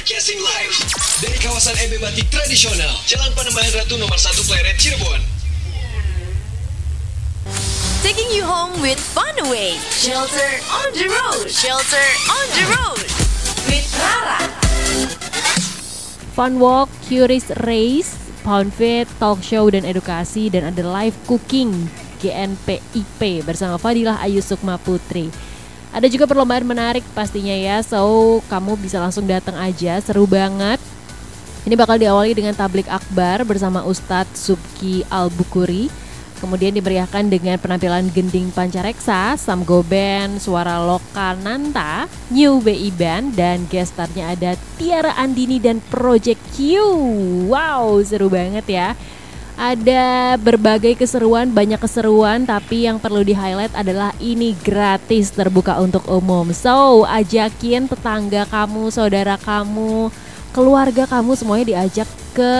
Broadcasting live dari kawasan EB Batik Tradisional, Jalan Panembahan Ratu nomor 1 Pleret, Cirebon. Taking you home with Funaway. Shelter on the road. Shelter on the road. With Rara. Fun walk, curious race, pound fit, talk show dan edukasi, dan ada live cooking GNPIP bersama Fadilah Ayu Sukma Putri. Ada juga perlombaan menarik pastinya ya, so kamu bisa langsung datang aja, seru banget. Ini bakal diawali dengan tablik akbar bersama Ustadz Subki Al-Bukuri. Kemudian dimeriahkan dengan penampilan gending pancareksa, Samgo Band, Suara Lokananta, New BI Band, dan guest starnya ada Tiara Andini dan Project Q. Wow, seru banget ya. Ada berbagai keseruan, banyak keseruan, tapi yang perlu di-highlight adalah ini gratis, terbuka untuk umum. So, ajakin tetangga kamu, saudara kamu, keluarga kamu semuanya diajak ke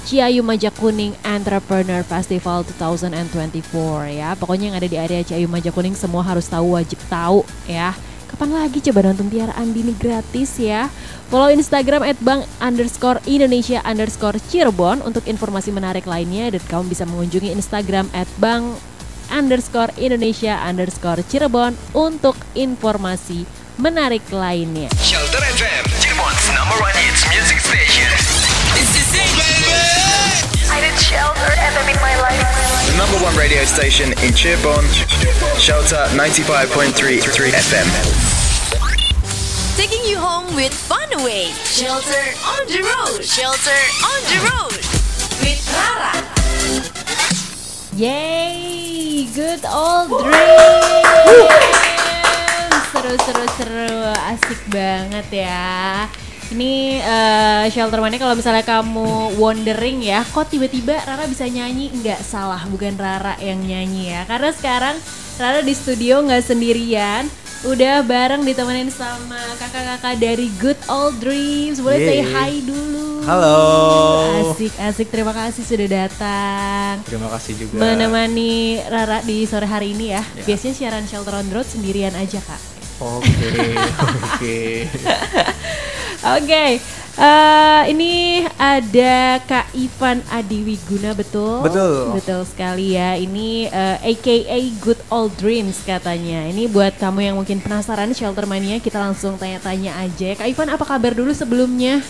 Ciayu Majakuning Entrepreneur Festival 2024 ya. Pokoknya yang ada di area Ciayu Majakuning semua harus tahu, wajib tahu ya. Kapan lagi coba nonton Tiara Andini gratis ya. Follow Instagram @bank_Indonesia_Cirebon untuk informasi menarik lainnya. Dan kamu bisa mengunjungi Instagram @bank_Indonesia_Cirebon untuk informasi menarik lainnya. Shelter FM, Cirebon's #1 hits music station. This is it, baby! I need Shelter FM in my life. The #1 radio station in Cirebon, Shelter 95.3 FM. Taking you home with Funaway. Shelter on the road. Shelter on the road. With Rara. Yay, good old dreams. Seru, asik banget ya. Ini Shelter Mania, kalau misalnya kamu wondering ya, kok tiba-tiba Rara bisa nyanyi? Nggak salah, bukan Rara yang nyanyi ya. Karena sekarang Rara di studio nggak sendirian, udah bareng ditemenin sama kakak-kakak dari Good Old Dreams. Boleh say hi dulu. Halo. Asik, terima kasih sudah datang. Terima kasih juga. Menemani Rara di sore hari ini ya. Biasanya siaran Shelter on the Road sendirian aja kak. Oke. Oke, ini ada Kak Ivan Adiwiguna, betul? Betul sekali ya. Ini AKA Good Old Dreams katanya. Ini buat kamu yang mungkin penasaran Shelter Mania, kita langsung tanya-tanya aja. Kak Ivan, apa kabar dulu sebelumnya?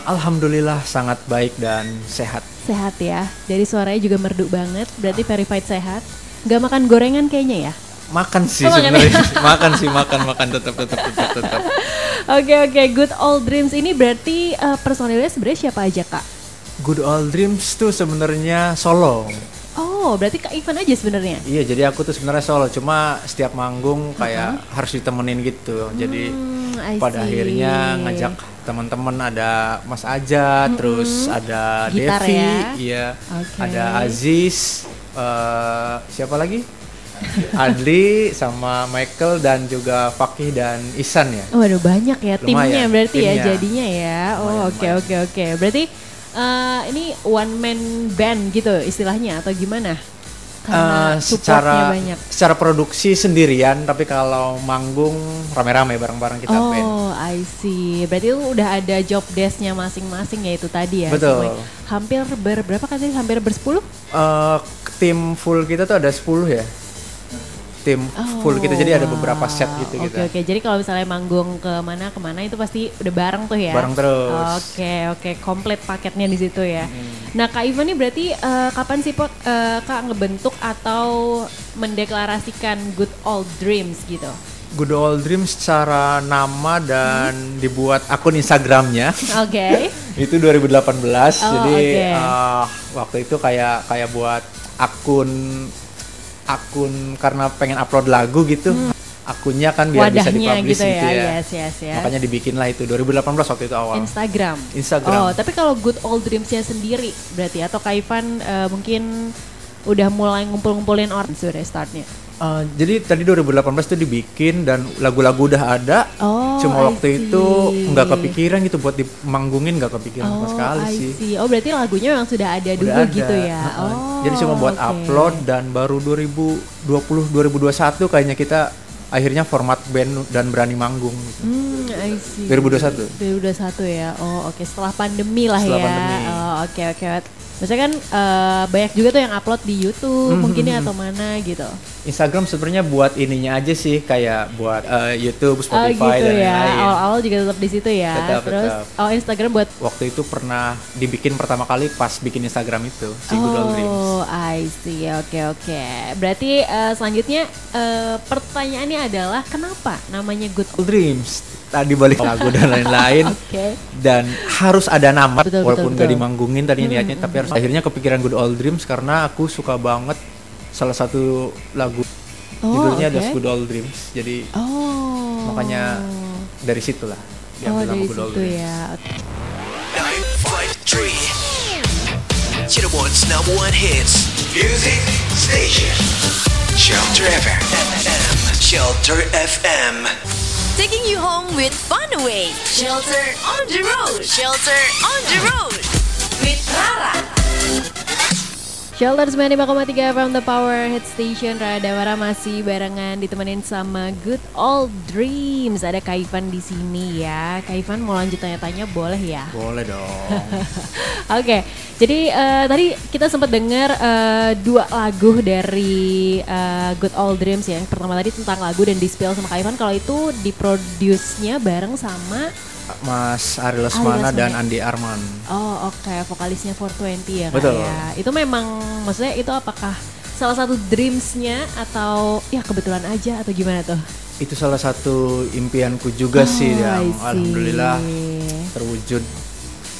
Alhamdulillah sangat baik dan sehat. Sehat ya. Dari suaranya juga merdu banget. Berarti verified sehat. Gak makan gorengan kayaknya ya? Makan sih sebenarnya. makan tetap. Oke, Good Old Dreams ini berarti personilnya sebenarnya siapa aja kak? Good Old Dreams tuh sebenarnya solo. Oh, berarti Kak Ivan aja sebenarnya? Iya, jadi aku tuh sebenarnya solo. Cuma setiap manggung kayak harus ditemenin gitu. Jadi pada akhirnya ngajak teman-teman, ada Mas Aja, terus ada gitar Devi, ya? Iya, ada Aziz, siapa lagi? Adli sama Michael dan juga Fakih dan Isan ya. Waduh, banyak ya timnya berarti timnya. Ya jadinya ya. Oh, oke. Berarti ini one man band gitu istilahnya atau gimana? Karena supportnya banyak. Secara produksi sendirian, tapi kalau manggung rame-rame bareng-bareng kita band. Oh, I see. Berarti itu udah ada job desk-nya masing-masing ya itu tadi ya. Betul. Hampir berapa katanya? Hampir bersepuluh? Tim full kita tuh ada 10 ya. Tim full kita, jadi ada beberapa set gitu. Oke. Jadi kalau misalnya manggung kemana itu pasti udah bareng tuh ya. Bareng terus. Oke, komplit paketnya di situ ya. Nah Kak Ivan ini berarti kapan sih Kak ngebentuk atau mendeklarasikan Good Old Dreams gitu? Good Old Dreams secara nama dan dibuat akun Instagramnya. Oke. Itu 2018. Jadi waktu itu kayak buat akun karena pengen upload lagu gitu. Akunnya kan biar bisa dipublish gitu ya. Yes. Makanya dibikinlah itu 2018 waktu itu awal. Instagram. Oh, tapi kalau Good Old Dreams-nya sendiri berarti atau Kak Ivan mungkin udah mulai ngumpul-ngumpulin orang sudah startnya? Jadi tadi 2018 tuh dibikin dan lagu-lagu udah ada. Cuma waktu itu nggak kepikiran gitu buat dimanggungin, nggak kepikiran sama sekali sih. Oh, berarti lagunya memang sudah ada dulu gitu ya. Jadi cuma buat upload, dan baru 2021 kayaknya kita akhirnya format band dan berani manggung gitu. I see. 2021 ya. Oh, oke. Setelah pandemi lah Setelah ya. pandemi. Oh, oke. Maksudnya kan banyak juga tuh yang upload di YouTube mungkin ya atau mana gitu. Instagram sebenarnya buat ininya aja sih, kayak buat YouTube, Spotify gitu dan ya. lain-lain. Awal-awal juga tetap di situ ya. Terus Instagram buat waktu itu pernah dibikin pertama kali pas bikin Instagram itu si Good Old Dreams. Oh, I see. Oke. Berarti selanjutnya pertanyaannya adalah kenapa namanya Good Old Dreams? Tadi balik lagu dan lain-lain. Oke. Dan harus ada nama, Betul, walaupun betul. gak dimanggungin tadinya niatnya, tapi harus. Akhirnya kepikiran Good Old Dreams karena aku suka banget salah satu lagu judulnya oke. The Good Old Dreams. Jadi makanya dari situlah diambil nama dari Good Old situ Dreams. ya. 953 Cirebon's #1 hits music station. Shelter FM. Shelter FM. Taking you home with Funaway. Shelter on the road. Shelter on the road. With Rara. Shelter 95,3 from the Power Hit Station. Radawara masih barengan ditemenin sama Good Old Dreams. Ada Kaivan di sini ya. Kaivan mau lanjut tanya-tanya boleh ya? Boleh dong. Oke, jadi tadi kita sempat dengar dua lagu dari Good Old Dreams ya. Yang pertama tadi tentang lagu dan di-spill sama Kaivan. Kalau itu diproduce-nya bareng sama Mas Ari Lesmana dan Andi Arman. Oh oke, vokalisnya 420 ya Kak Betul. ya. Itu memang, maksudnya itu apakah salah satu dreams-nya atau ya kebetulan aja atau gimana tuh? Itu salah satu impianku juga sih yang I see. alhamdulillah terwujud.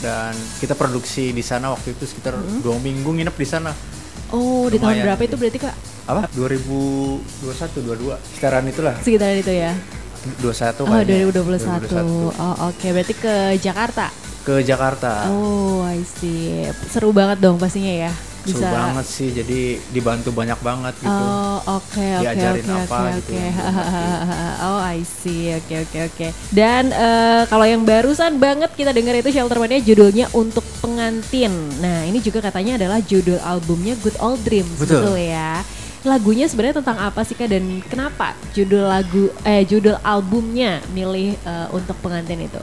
Dan kita produksi di sana waktu itu sekitar 2 minggu nginep di sana. Oh, di tahun Lumayan berapa itu berarti Kak? Apa? 2021, 22. Sekitaran itulah. Sekitaran itu ya? 21 Oh, kayaknya. 2021. Oh, oke. Berarti ke Jakarta? Ke Jakarta. Oh, I see. Seru banget dong pastinya ya? Seru banget sih, jadi dibantu banyak banget gitu. Oh, oke. Diajarin apa gitu. Oh, I see. Oke. Dan kalau yang barusan banget kita dengar itu Shelter Mania judulnya Untuk Pengantin. Nah, ini juga katanya adalah judul albumnya Good Old Dreams. Betul Ya. Lagunya sebenarnya tentang apa sih Kak, dan kenapa judul albumnya milih Untuk Pengantin itu?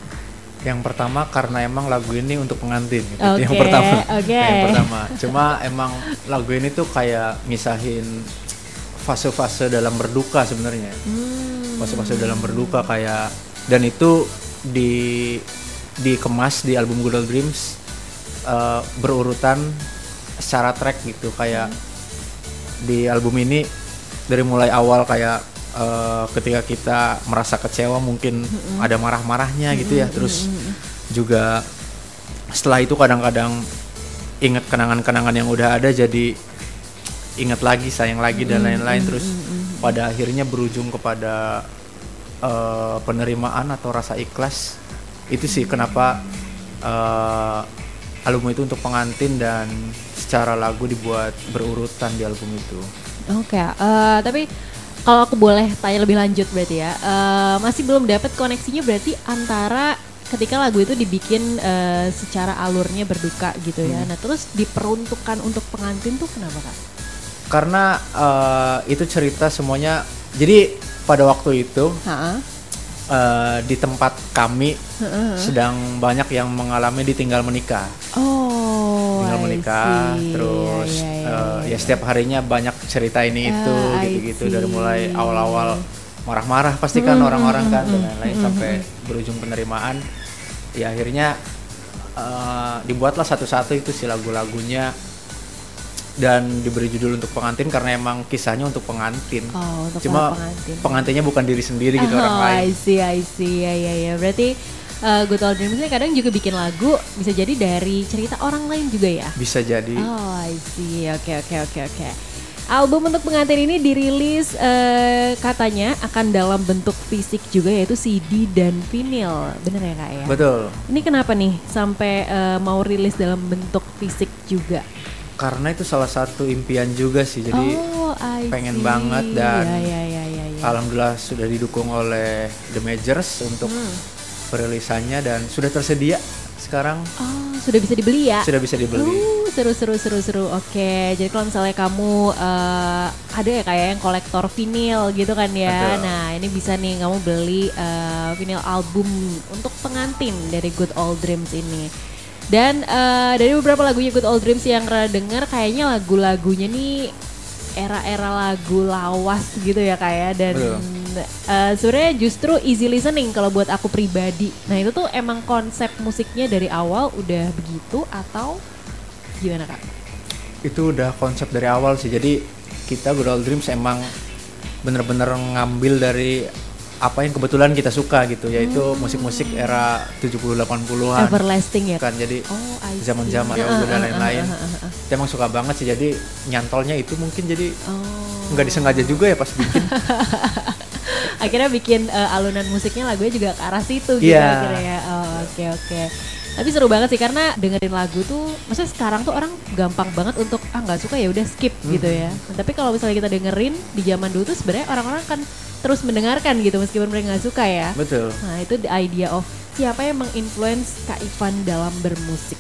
Yang pertama karena emang lagu ini untuk pengantin gitu. Oke, Yang pertama. oke. Yang pertama. Cuma emang lagu ini tuh kayak ngisahin fase-fase dalam berduka sebenarnya. Fase-fase dalam berduka kayak, dan itu dikemas di album Good Old Dreams berurutan secara track gitu, kayak di album ini dari mulai awal kayak ketika kita merasa kecewa mungkin ada marah-marahnya gitu ya, terus juga setelah itu kadang-kadang ingat kenangan-kenangan yang udah ada jadi ingat lagi, sayang lagi dan lain-lain, terus pada akhirnya berujung kepada penerimaan atau rasa ikhlas. Itu sih kenapa album itu untuk pengantin dan secara lagu dibuat berurutan di album itu. Oke, tapi kalau aku boleh tanya lebih lanjut berarti ya, masih belum dapat koneksinya berarti antara ketika lagu itu dibikin secara alurnya berduka gitu ya. Nah terus diperuntukkan untuk pengantin tuh kenapa Kak? Karena itu cerita semuanya, jadi pada waktu itu di tempat kami sedang banyak yang mengalami ditinggal menikah. Tinggal menikah, terus ya setiap harinya banyak cerita ini itu gitu-gitu, dari mulai awal-awal marah-marah pasti kan orang-orang kan dan lain-lain sampai berujung penerimaan. Ya akhirnya dibuatlah satu-satu itu si lagu-lagunya dan diberi judul Untuk Pengantin karena emang kisahnya untuk pengantin. Untuk cuma pengantinnya bukan diri sendiri gitu, orang lain. I see. Ya. Berarti Good Old Dreams ini kadang juga bikin lagu bisa jadi dari cerita orang lain juga ya? Bisa jadi. Oh, I see. Oke. Album Untuk Pengantin ini dirilis katanya akan dalam bentuk fisik juga, yaitu CD dan vinyl. Bener ya Kak ya? Betul. Ini kenapa nih sampai mau rilis dalam bentuk fisik juga? Karena itu salah satu impian juga sih, jadi pengen banget dan alhamdulillah sudah didukung oleh The Majors untuk perilisannya dan sudah tersedia sekarang. sudah bisa dibeli ya? Sudah bisa dibeli. Seru. Oke, jadi kalau misalnya kamu ada ya kayak yang kolektor vinil gitu kan ya. Ada. Nah ini bisa nih kamu beli vinil album untuk pengantin dari Good Old Dreams ini. Dan dari beberapa lagunya Good Old Dreams yang Rara denger, kayaknya lagu-lagunya nih era-era lagu lawas gitu ya kayak. Dan sebenarnya justru easy listening kalau buat aku pribadi. Nah itu tuh emang konsep musiknya dari awal udah begitu atau gimana Kak? Itu udah konsep dari awal sih. Jadi kita Good Old Dreams emang bener-bener ngambil dari apa yang kebetulan kita suka gitu, yaitu musik-musik era 70-80an. Everlasting ya? Kan jadi zaman-zaman ya dan lain-lain. Kita emang suka banget sih, jadi nyantolnya itu mungkin jadi nggak disengaja juga ya pas bikin. Akhirnya bikin alunan musiknya lagunya juga ke arah situ gitu akhirnya ya. Oke. Tapi seru banget sih karena dengerin lagu tuh, maksudnya sekarang tuh orang gampang banget untuk nggak suka ya udah skip gitu ya. Tapi kalau misalnya kita dengerin di zaman dulu tuh sebenarnya orang-orang kan terus mendengarkan gitu meskipun mereka nggak suka ya. Betul. Nah itu the idea of siapa yang menginfluence Kak Ivan dalam bermusik?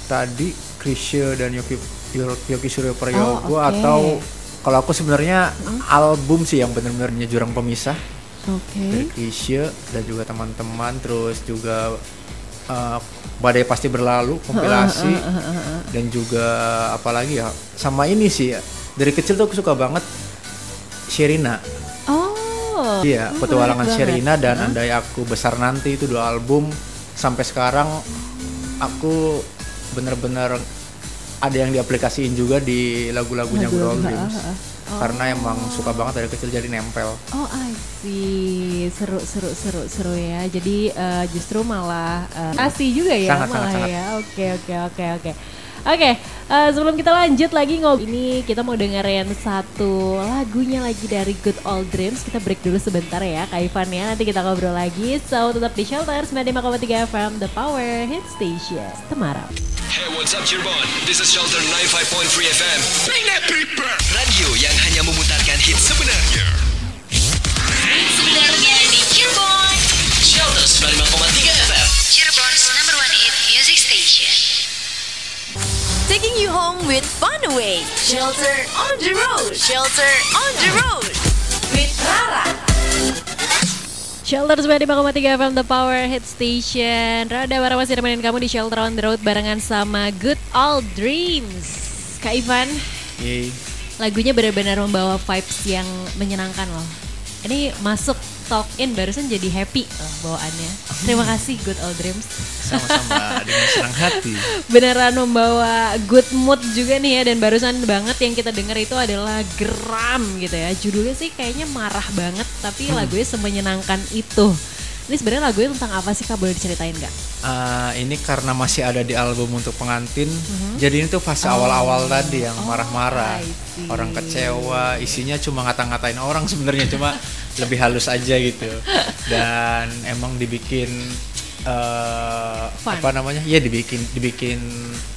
Tadi Chrisye dan Yoki Suryo Prayogo atau kalau aku sebenarnya album sih yang benar-benar jurang pemisah. Dari Chrisye dan juga teman-teman, terus juga Badai Pasti Berlalu kompilasi dan juga apalagi ya sama ini sih ya. Dari kecil tuh aku suka banget Sherina. Iya, Petualangan Sherina dan Andai Aku Besar Nanti, itu 2 album sampai sekarang aku bener-bener ada yang diaplikasiin juga di lagu-lagunya Good Old Dreams. Karena emang suka banget dari kecil jadi nempel. Oh I see, seru ya. Jadi justru malah asih juga ya. Sangat. Ya. Oke, sebelum kita lanjut lagi ngobrol ini, kita mau dengerin satu lagunya lagi dari Good Old Dreams. Kita break dulu sebentar ya Kak Ivan ya, nanti kita ngobrol lagi. So tetap di Shelter 95,3 FM, The Power Hit Station Semarang. Hey, what's up Cirebon? This is Shelter 95.3 FM. Bring that paper. Radio yang hanya memutarkan hits sebenarnya. Sebenarnya di Cirebon. Shelter 95,3 FM. Cirebon's number 1 hit music station. Taking you home with Funaway. Shelter on the road. Shelter on the road. With Rara. Shelter 95,3 FM, The Power Hit Station. Rada Bara masih nemenin kamu di Shelter on the Road barengan sama Good Old Dreams. Kak Ivan, lagunya benar-benar membawa vibes yang menyenangkan loh. Ini masuk talk in barusan jadi happy loh bawaannya. Terima kasih Good Old Dreams. Sama-sama dengan senang hati. Beneran membawa good mood juga nih ya. Dan barusan banget yang kita denger itu adalah Geram gitu ya. Judulnya sih kayaknya marah banget, tapi lagunya semenyenangkan itu. Ini sebenarnya lagunya tentang apa sih Kak, boleh diceritain gak? Ini karena masih ada di album untuk pengantin, jadi ini tuh fase awal-awal tadi yang marah-marah, orang kecewa, isinya cuma ngata-ngatain orang sebenarnya, cuma lebih halus aja gitu. Dan emang dibikin apa namanya? Ya dibikin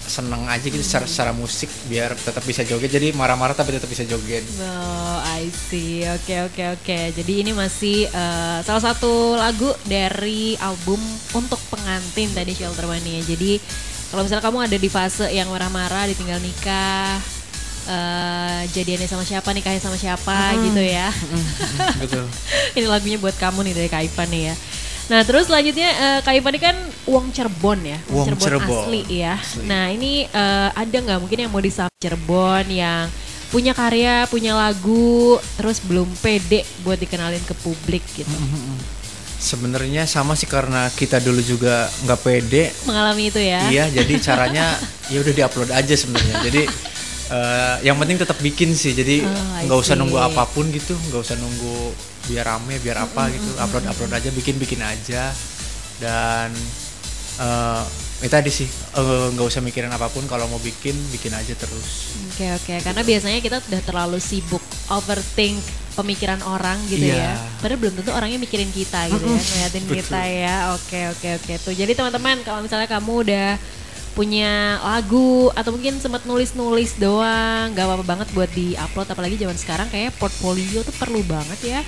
seneng aja gitu secara musik biar tetap bisa joget. Jadi marah-marah tapi tetap bisa joget. Oh, I see. Oke. Jadi ini masih salah satu lagu dari album untuk pengantin tadi Shelter Mania. Jadi kalau misalnya kamu ada di fase yang marah-marah, ditinggal nikah, jadiannya sama siapa, nikahnya sama siapa gitu ya. Betul. Ini lagunya buat kamu nih dari Kak Ivan nih ya. Nah terus selanjutnya Kak Ivan ini kan Wong Cirebon ya, Cirebon asli ya. Nah ini ada nggak mungkin yang mau disambut Cirebon yang punya karya, punya lagu, terus belum pede buat dikenalin ke publik gitu? Sebenarnya sama sih, karena kita dulu juga nggak pede mengalami itu ya. Iya, jadi caranya ya udah diupload aja sebenarnya. Jadi yang penting tetap bikin sih, jadi nggak usah nunggu apapun gitu, nggak usah nunggu biar rame biar apa gitu, upload aja, bikin aja. Dan tadi sih nggak usah mikirin apapun, kalau mau bikin aja terus. Oke, karena biasanya kita udah terlalu sibuk overthink pemikiran orang gitu ya. Padahal belum tentu orangnya mikirin kita gitu ya, ngeliatin kita ya. Oke. Tuh jadi teman-teman, kalau misalnya kamu udah punya lagu atau mungkin sempat nulis doang, gak apa-apa banget buat di-upload. Apalagi zaman sekarang kayak portfolio tuh perlu banget ya.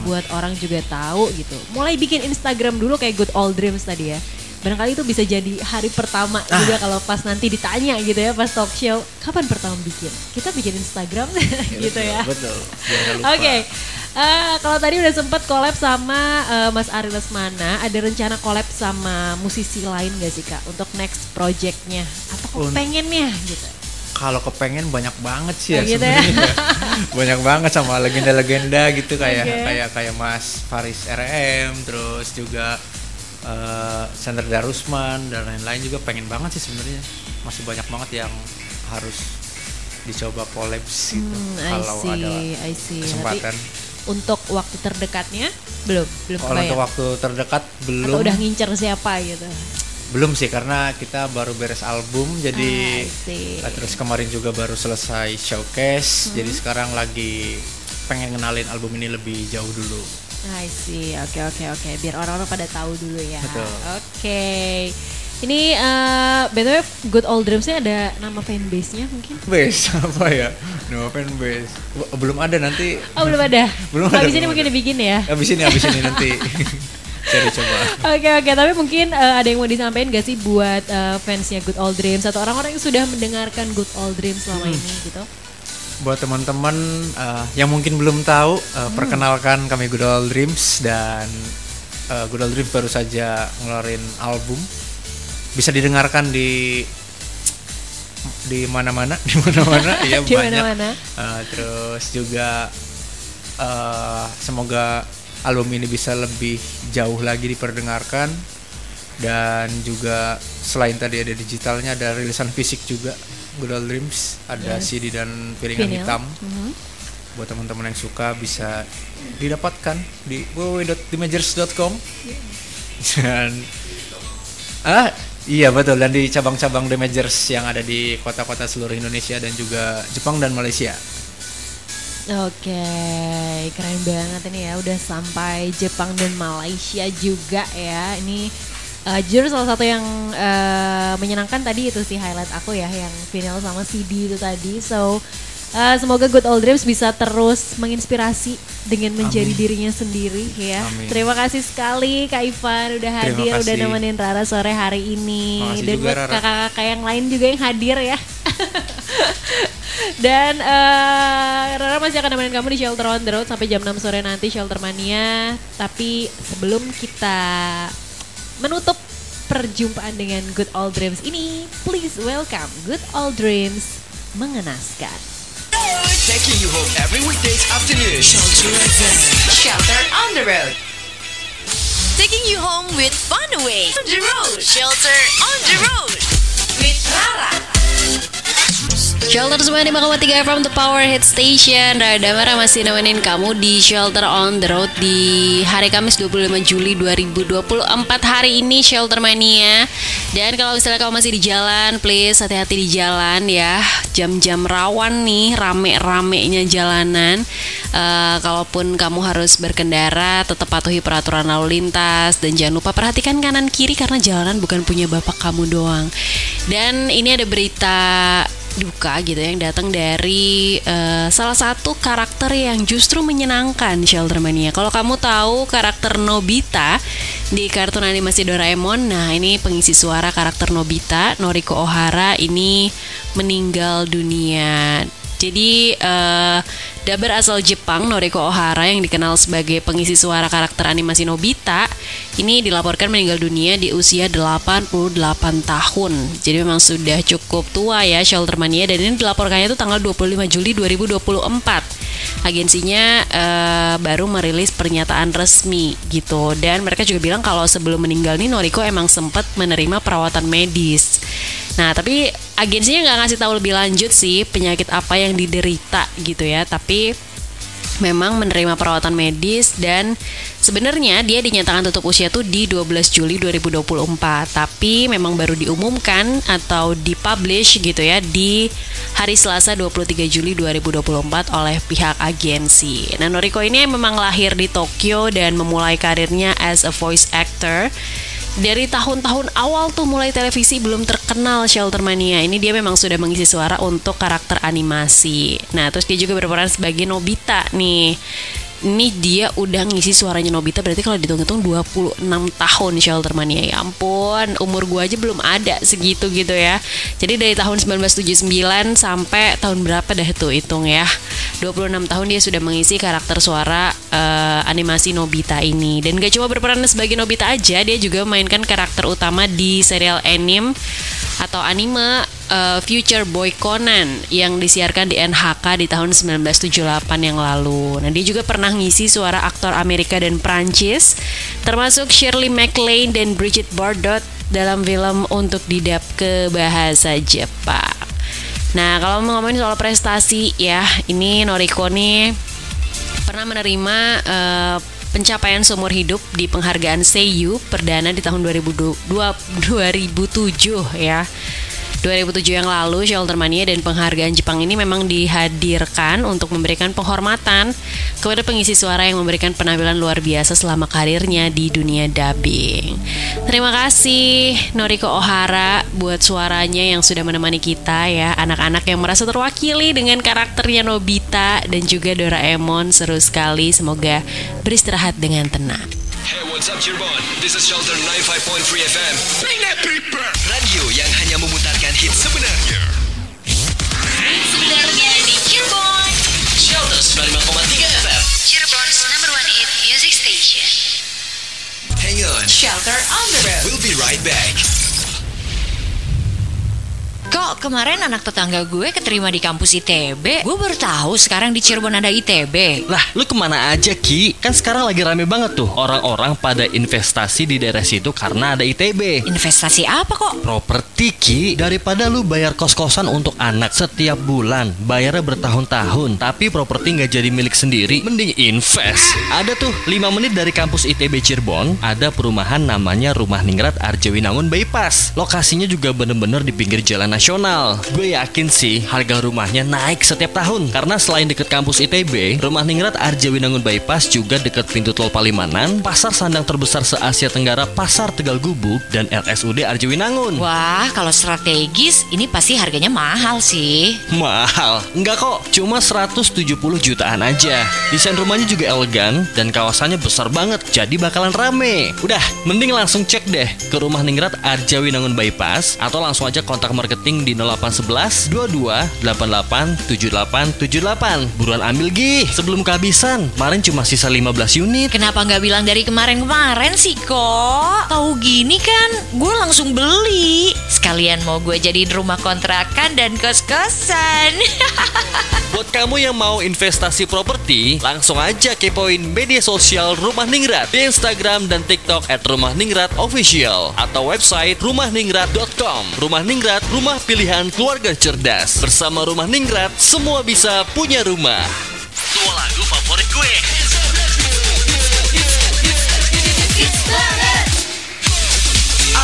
Buat orang juga tahu gitu. Mulai bikin Instagram dulu kayak Good Old Dreams tadi ya. Barangkali itu bisa jadi hari pertama juga kalau pas nanti ditanya gitu ya pas talk show, kapan pertama bikin? Kita bikin Instagram gitu ya. Betul. Oke. Kalau tadi udah sempet collab sama Mas Ari Lesmana, ada rencana collab sama musisi lain gak sih Kak untuk next projectnya? Atau pengennya gitu? Kalau kepengen banyak banget sih ya gitu sebenarnya. Ya. Banyak banget sama legenda-legenda gitu kayak Mas Faris RM, terus juga Sandra Darusman dan lain-lain juga pengen banget sih sebenarnya. Masih banyak banget yang harus dicoba collabs gitu kalau ada kesempatan. Tapi untuk waktu terdekatnya belum kalau untuk waktu terdekat belum. Atau udah ngincer siapa gitu? Belum sih karena kita baru beres album jadi terus kemarin juga baru selesai showcase jadi sekarang lagi pengen kenalin album ini lebih jauh dulu. I see, oke. Biar orang-orang pada tahu dulu ya. Betul. Oke. Ini btw Good Old Dreams-nya ada nama fanbase-nya mungkin? Base apa ya? Nama fanbase belum ada nanti. Oh belum ada. Habis ini mungkin dibikin ya. Habis ini nanti. Cari coba. Oke, tapi mungkin ada yang mau disampaikan gak sih buat fansnya Good Old Dreams atau orang-orang yang sudah mendengarkan Good Old Dreams selama ini gitu? Buat teman-teman yang mungkin belum tahu, perkenalkan kami Good Old Dreams dan Good Old Dreams baru saja ngeluarin album. Bisa didengarkan di mana-mana ya di banyak. Mana-mana. Terus juga semoga album ini bisa lebih jauh lagi diperdengarkan dan juga selain tadi ada digitalnya ada rilisan fisik juga Good Old Dreams ada CD dan piringan hitam. Buat teman-teman yang suka bisa didapatkan di www.themajors.com dan iya betul dan di cabang-cabang The Majors yang ada di kota-kota seluruh Indonesia dan juga Jepang dan Malaysia. Oke, keren banget ini ya udah sampai Jepang dan Malaysia juga ya. Ini jujur salah satu yang menyenangkan tadi itu sih highlight aku ya yang vinyl sama CD itu tadi. So semoga Good Old Dreams bisa terus menginspirasi dengan menjadi dirinya sendiri ya. Amin. Terima kasih sekali Kak Ivan udah hadir, udah nemenin Rara sore hari ini. Dan buat kakak-kakak yang lain juga yang hadir ya. Dan Rara masih akan nemenin kamu di Shelter on the Road sampai jam 6 sore nanti Shelter Mania. Tapi sebelum kita menutup perjumpaan dengan Good Old Dreams ini, please welcome Good Old Dreams mengenaskan. Taking you home every weekdays afternoon. Shelter on the Road. Taking you home with fun away. On the road. Shelter on the Road with Rara. Shelter 95,3 from the Power Hit Station. Rada Mara masih nemenin kamu di Shelter on the Road di hari Kamis 25 Juli 2024 hari ini Shelter Mania. Dan kalau misalnya kamu masih di jalan, please hati-hati di jalan ya. Jam-jam rawan nih, rame-ramenya jalanan. Kalaupun kamu harus berkendara, tetap patuhi peraturan lalu lintas dan jangan lupa perhatikan kanan kiri karena jalanan bukan punya bapak kamu doang. Dan ini ada berita duka gitu yang datang dari salah satu karakter yang justru menyenangkan Shelter Mania. Kalau kamu tahu karakter Nobita di kartun animasi Doraemon, nah ini pengisi suara karakter Nobita, Noriko Ohara ini meninggal dunia. Jadi dubber asal Jepang Noriko Ohara yang dikenal sebagai pengisi suara karakter animasi Nobita ini dilaporkan meninggal dunia di usia 88 tahun. Jadi memang sudah cukup tua ya Shelter Mania, dan ini dilaporkannya itu tanggal 25 Juli 2024. Agensinya baru merilis pernyataan resmi gitu, dan mereka juga bilang kalau sebelum meninggal nih Noriko emang sempat menerima perawatan medis. Nah tapi agensinya nggak ngasih tahu lebih lanjut sih penyakit apa yang diderita gitu ya, tapi memang menerima perawatan medis dan sebenarnya dia dinyatakan tutup usia tuh di 12 Juli 2024, tapi memang baru diumumkan atau dipublish gitu ya di hari Selasa 23 Juli 2024 oleh pihak agensi. Nah Noriko ini memang lahir di Tokyo dan memulai karirnya as a voice actor. Dari tahun-tahun awal tuh mulai televisi belum terkenal Shelter Mania. Ini dia memang sudah mengisi suara untuk karakter animasi. Nah terus dia juga berperan sebagai Nobita nih Ini dia udah ngisi suaranya Nobita, berarti kalau dihitung-hitung 26 tahun Shelter Mania. Ya ampun, umur gue aja belum ada segitu gitu ya. Jadi dari tahun 1979 sampai tahun berapa dah tuh hitung ya, 26 tahun dia sudah mengisi karakter suara animasi Nobita ini. Dan gak cuma berperan sebagai Nobita aja, dia juga memainkan karakter utama di serial anime atau anime Future Boy Conan yang disiarkan di NHK di tahun 1978 yang lalu. Nah, dia juga pernah ngisi suara aktor Amerika dan Prancis, termasuk Shirley MacLaine dan Brigitte Bardot dalam film untuk didub ke bahasa Jepang. Nah, kalau mau ngomongin soal prestasi ya, ini Noriko nih pernah menerima pencapaian seumur hidup di penghargaan Seiyu perdana di tahun 2007 ya. 2007 yang lalu, Shelter Mania dan penghargaan Jepang ini memang dihadirkan untuk memberikan penghormatan kepada pengisi suara yang memberikan penampilan luar biasa selama karirnya di dunia dubbing. Terima kasih Noriko Ohara buat suaranya yang sudah menemani kita ya, anak-anak yang merasa terwakili dengan karakternya Nobita dan juga Doraemon. Seru sekali, semoga beristirahat dengan tenang. Hey, what's up Cirebon? This is Shelter 95.3 FM. Bring that paper! Radio yang hanya memutarkan hits sebenarnya. Hits sebenarnya di Cirebon. Shelter 95.3 FM. Cirebon's number one hit music station. Hang on. Shelter on the road. We'll be right back. Kok kemarin anak tetangga gue keterima di kampus ITB? Gue baru tahu sekarang di Cirebon ada ITB. Lah, lu kemana aja Ki? Kan sekarang lagi rame banget tuh orang-orang pada investasi di daerah situ karena ada ITB. Investasi apa kok? Properti Ki. Daripada lu bayar kos-kosan untuk anak setiap bulan, bayarnya bertahun-tahun, tapi properti nggak jadi milik sendiri, mending invest. Ada tuh 5 menit dari kampus ITB Cirebon, ada perumahan namanya Rumah Ningrat Arjawinangun Bypass. Lokasinya juga bener-bener di pinggir jalan nasional. Gue yakin sih harga rumahnya naik setiap tahun karena selain deket kampus ITB, Rumah Ningrat Arjawinangun Bypass juga deket pintu tol Palimanan, pasar sandang terbesar se-Asia Tenggara, Pasar Tegal Gubuk, dan RSUD Arjawinangun. Wah, kalau strategis ini pasti harganya mahal sih. Mahal? Enggak kok, cuma 170 jutaan aja. Desain rumahnya juga elegan dan kawasannya besar banget, jadi bakalan rame. Udah, mending langsung cek deh ke Rumah Ningrat Arjawinangun Bypass atau langsung aja kontak marketing di 0811 22 88 7878. Buruan ambil Gi, sebelum kehabisan. Kemarin cuma sisa 15 unit. Kenapa nggak bilang dari kemarin-kemarin sih kok? Tahu gini kan, gue langsung beli. Sekalian mau gue jadiin rumah kontrakan dan kos-kosan. Buat kamu yang mau investasi properti, langsung aja kepoin media sosial Rumah Ningrat di Instagram dan TikTok @rumahningratofficial atau website rumahningrat.com. Rumah Ningrat, rumah pilihan keluarga cerdas. Bersama Rumah Ningrat, semua bisa punya rumah. Dua lagu favorit gue.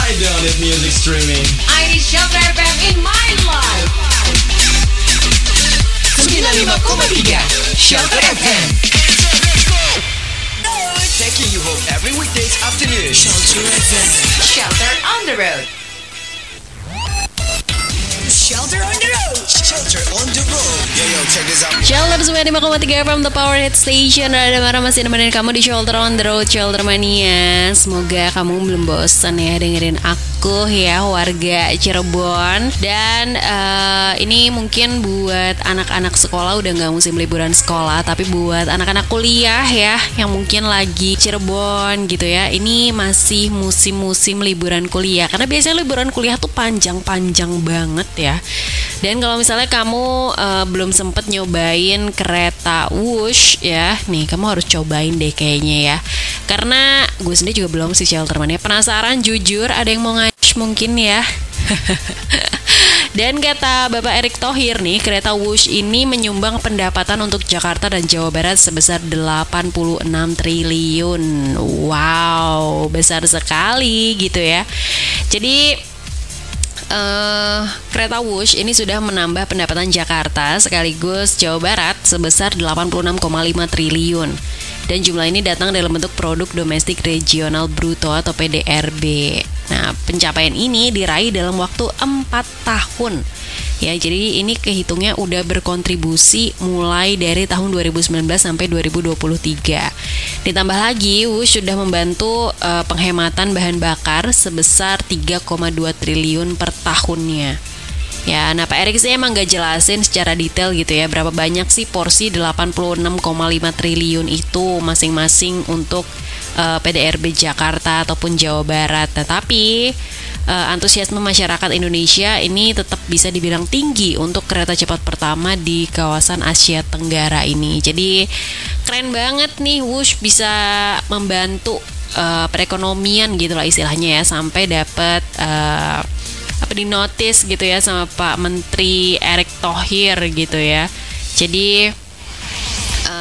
I don't need music streaming. I need Shelter FM in my life. 95.3 Shelter FM. Taking you home every weekdays afternoon. Shelter FM. Shelter on the road. Shelter on the road. Shelter on the road. Yo, check this out. Shelter 95.3 from the Power Hit Station. Ada Mara masih nemenin kamu di Shelter on the Road, Shelter Mania. Semoga kamu belum bosan ya dengerin aku ya, warga Cirebon. Dan ini mungkin buat anak-anak sekolah udah gak musim liburan sekolah, tapi buat anak-anak kuliah ya yang mungkin lagi Cirebon gitu ya, ini masih musim-musim liburan kuliah. Karena biasanya liburan kuliah tuh panjang-panjang banget ya. Dan kalau misalnya kamu belum sempet nyobain kereta Wush ya, nih kamu harus cobain deh kayaknya ya. Karena gue sendiri juga belum sih, Shelter Mania. Penasaran jujur, ada yang mau ngash mungkin ya. Dan kata Bapak Erick Thohir nih, kereta Wush ini menyumbang pendapatan untuk Jakarta dan Jawa Barat sebesar 86 triliun. Wow, besar sekali gitu ya. Jadi kereta Wush ini sudah menambah pendapatan Jakarta sekaligus Jawa Barat sebesar 86,5 triliun. Dan jumlah ini datang dalam bentuk produk domestik regional bruto atau PDRB. Nah, pencapaian ini diraih dalam waktu 4 tahun. Ya, jadi ini kehitungnya udah berkontribusi mulai dari tahun 2019 sampai 2023. Ditambah lagi, Wush sudah membantu penghematan bahan bakar sebesar 3,2 triliun per tahunnya. Ya, nah Pak Erik sih emang gak jelasin secara detail gitu ya, berapa banyak sih porsi 86,5 triliun itu masing-masing untuk PDRB Jakarta ataupun Jawa Barat. Tetapi antusiasme masyarakat Indonesia ini tetap bisa dibilang tinggi untuk kereta cepat pertama di kawasan Asia Tenggara ini. Jadi keren banget nih Wush bisa membantu perekonomian gitu lah istilahnya ya, sampai dapat di notice gitu ya sama Pak Menteri Erick Thohir gitu ya. Jadi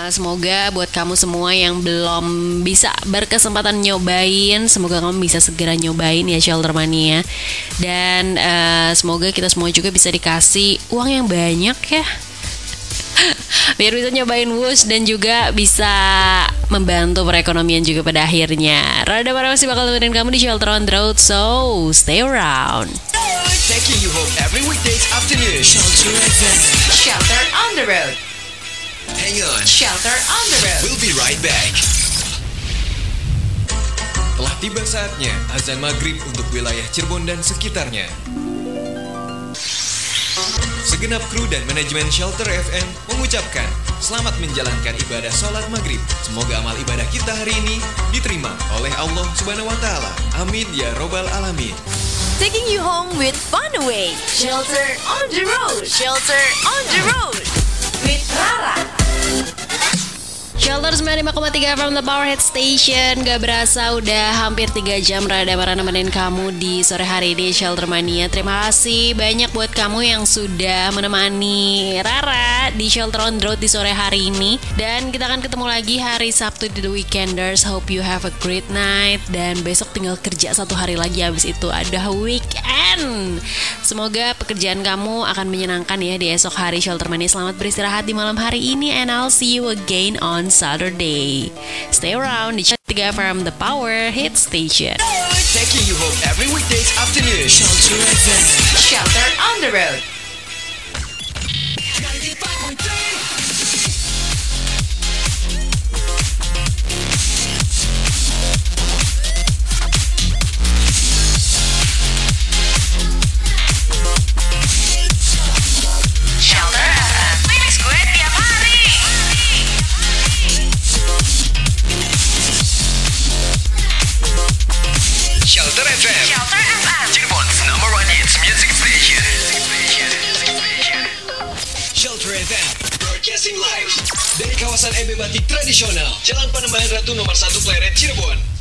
semoga buat kamu semua yang belum bisa berkesempatan nyobain, semoga kamu bisa segera nyobain ya Shelter Mania. Dan semoga kita semua juga bisa dikasih uang yang banyak ya biar bisa nyobain Wush dan juga bisa membantu perekonomian juga pada akhirnya. Rada Para masih bakal nemenin kamu di Shelter on the Road, so stay around. Taking you home every weekdays afternoon. Shelter on the road. Hang on. Shelter on the road. We'll be right back. Telah tiba saatnya azan maghrib untuk wilayah Cirebon dan sekitarnya. Segenap kru dan manajemen Shelter FM mengucapkan selamat menjalankan ibadah sholat maghrib. Semoga amal ibadah kita hari ini diterima oleh Allah Subhanahu wa Ta'ala. Amin ya Robbal Alamin. Taking you home with Funaway. Shelter on the road. Shelter on the road. With Rara. Shelter 95,3 from the Powerhead Station. Gak berasa udah hampir 3 jam Rada Para nemenin kamu di sore hari ini Shelter Mania. Terima kasih banyak buat kamu yang sudah menemani Rara di Shelter on the Road di sore hari ini. Dan kita akan ketemu lagi hari Sabtu di The Weekenders. Hope you have a great night. Dan besok tinggal kerja 1 hari lagi, habis itu ada weekend. Semoga pekerjaan kamu akan menyenangkan ya di esok hari Shelter Mania. Selamat beristirahat di malam hari ini, and I'll see you again on Saturday. Stay around di 3 from the Power Hit Station. Taking you home every weekdays afternoon. Shelter FM. Shelter on the road. Shelter FM. Mix gue tiap hari. Shelter FM. Shelter FM. Cirebon's #1 hits music station. Shelter FM. Broadcasting live dari kawasan EB Batik Tradisional, Jalan Panembahan Ratu nomor 1 Pleret, Cirebon.